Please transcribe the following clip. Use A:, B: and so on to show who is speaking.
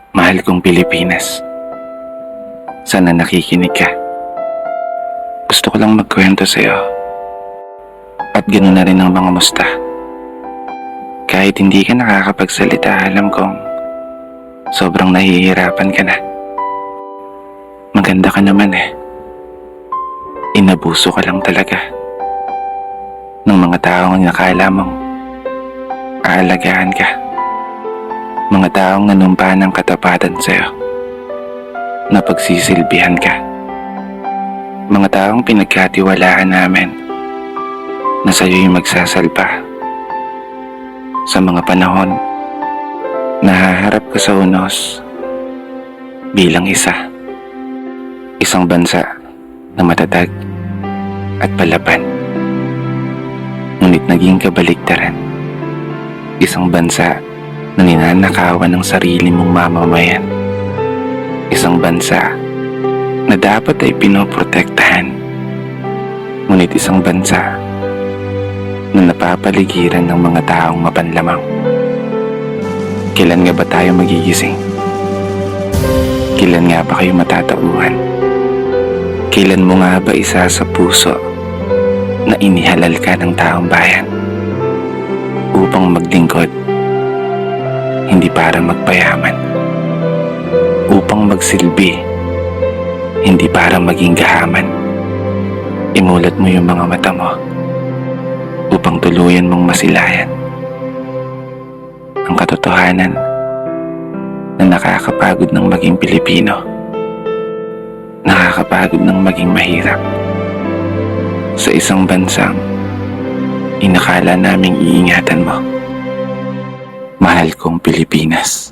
A: Mahal kong Pilipinas, sana nakikinig ka. Gusto ko lang magkwento sa'yo. At ganoon na rin ang mga musta. Kahit hindi ka nakakapagsalita, alam kong sobrang nahihirapan ka na. Maganda ka naman eh. Inabuso ka lang talaga ng mga taong nakala mong aalagaan ka. Mga taong nanumpa ng katapatan sa'yo, na pagsisilbihan ka. Mga taong pinagkatiwalaan namin na sa'yo'y magsasalba sa mga panahon na haharap ka sa unos bilang isang bansa na matatag at palaban. Ngunit naging kabaligtaran, isang bansa na ninanakawan ng sarili mong mamamayan. Isang bansa na dapat ay pinoprotektahan. Ngunit isang bansa na napapaligiran ng mga taong mapanlamang. Kailan nga ba tayo magigising? Kailan nga ba kayo matatauhan? Kailan mo nga ba isa sa puso na inihalal ka ng taong bayan upang maglingkod? Hindi para magpayaman, upang magsilbi, hindi para maging gahaman. Imulat mo yung mga mata mo upang tuluyan mong masilayan ang katotohanan na nakakapagod ng maging Pilipino, nakakapagod ng maging mahirap sa isang bansang inakala naming iingatan mo. Mahal kong Pilipinas.